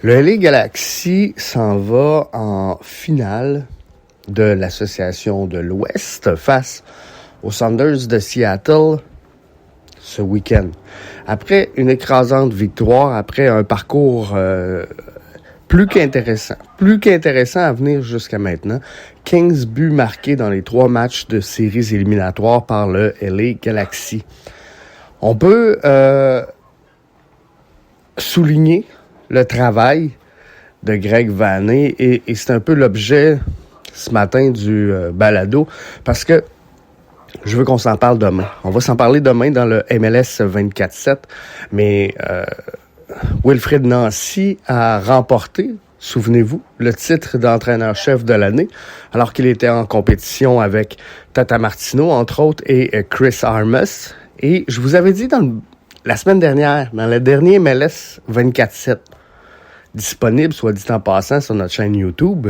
Le LA Galaxy s'en va en finale de l'Association de l'Ouest face aux Sounders de Seattle ce week-end. Après une écrasante victoire, après un parcours plus qu'intéressant à venir jusqu'à maintenant, 15 buts marqués dans les 3 matchs de séries éliminatoires par le LA Galaxy. On peut souligner le travail de Greg Vanney et c'est un peu l'objet ce matin du balado parce que je veux qu'on s'en parle demain. On va s'en parler demain dans le MLS 24/7, mais Wilfried Nancy a remporté, souvenez-vous, le titre d'entraîneur-chef de l'année alors qu'il était en compétition avec Tata Martino, entre autres, et Chris Armas. Et je vous avais dit la semaine dernière, dans le dernier MLS 24/7, disponible, soit dit en passant, sur notre chaîne YouTube,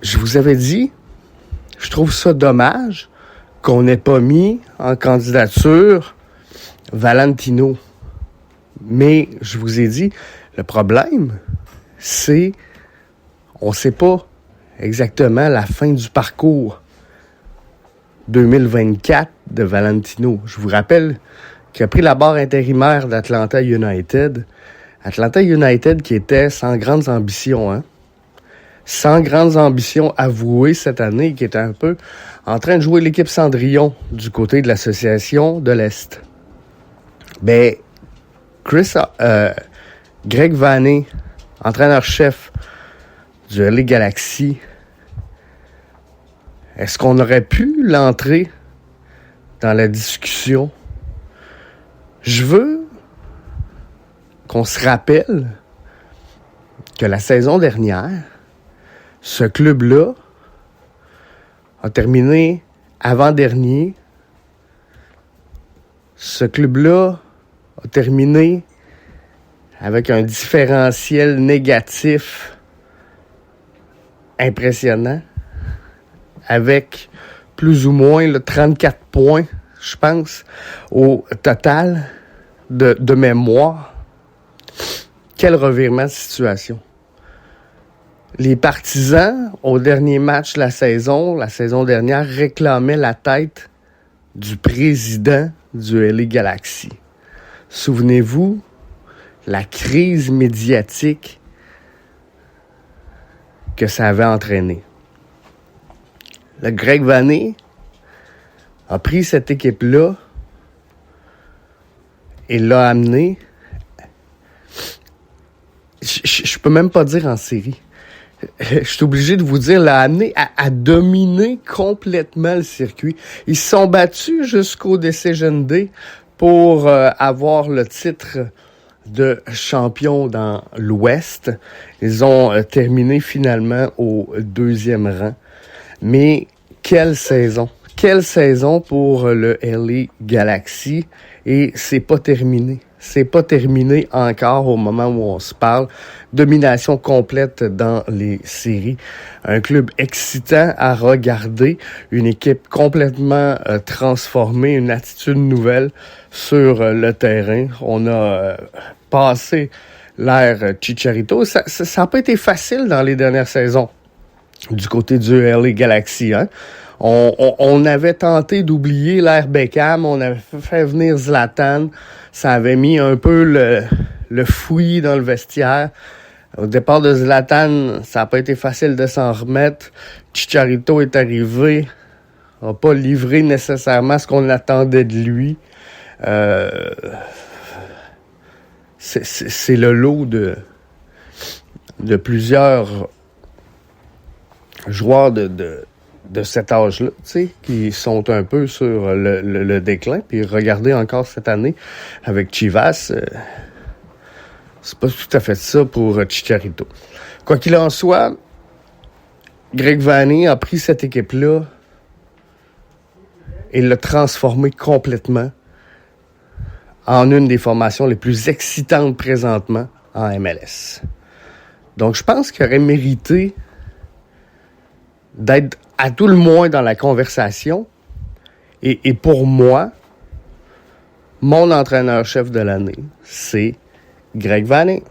je vous avais dit, je trouve ça dommage qu'on n'ait pas mis en candidature Valentino. Mais je vous ai dit, le problème, c'est on ne sait pas exactement la fin du parcours 2024 de Valentino. Je vous rappelle qu'il a pris la barre intérimaire d'Atlanta United. Atlanta United qui était sans grandes ambitions, hein? Sans grandes ambitions avouées cette année, qui était un peu en train de jouer l'équipe Cendrillon du côté de l'Association de l'Est. Ben, Greg Vanney, entraîneur-chef du LA Galaxy, est-ce qu'on aurait pu l'entrer dans la discussion? Je veux qu'on se rappelle que la saison dernière, ce club-là a terminé avant-dernier. Ce club-là a terminé avec un différentiel négatif impressionnant, avec plus ou moins 34 points, je pense, au total de mémoire. Quel revirement de situation. Les partisans, au dernier match de la saison dernière, réclamaient la tête du président du LA Galaxy. Souvenez-vous, la crise médiatique que ça avait entraîné. Le Greg Vanney a pris cette équipe-là et l'a amené, je peux même pas dire en série. Je suis obligé de vous dire, l'a amené à dominer complètement le circuit. Ils se sont battus jusqu'au Decision Day pour avoir le titre de champion dans l'Ouest. Ils ont terminé finalement au 2e rang. Mais quelle saison! Quelle saison pour le LA Galaxy! Et c'est pas terminé. C'est pas terminé encore au moment où on se parle. Domination complète dans les séries. Un club excitant à regarder. Une équipe complètement transformée. Une attitude nouvelle sur le terrain. On a passé l'ère Chicharito. Ça n'a pas été facile dans les dernières saisons du côté du LA Galaxy, hein? On avait tenté d'oublier l'ère Beckham, on avait fait venir Zlatan, ça avait mis un peu le fouillis dans le vestiaire. Au départ de Zlatan, ça n'a pas été facile de s'en remettre. Chicharito est arrivé, n'a pas livré nécessairement ce qu'on attendait de lui. C'est le lot de plusieurs joueurs de cet âge-là, tu sais, qui sont un peu sur le déclin. Puis regardez encore cette année avec Chivas, c'est pas tout à fait ça pour Chicharito. Quoi qu'il en soit, Greg Vanney a pris cette équipe-là et l'a transformée complètement en une des formations les plus excitantes présentement en MLS. Donc je pense qu'il aurait mérité d'être à tout le moins dans la conversation. Et pour moi, mon entraîneur-chef de l'année, c'est Greg Vanney.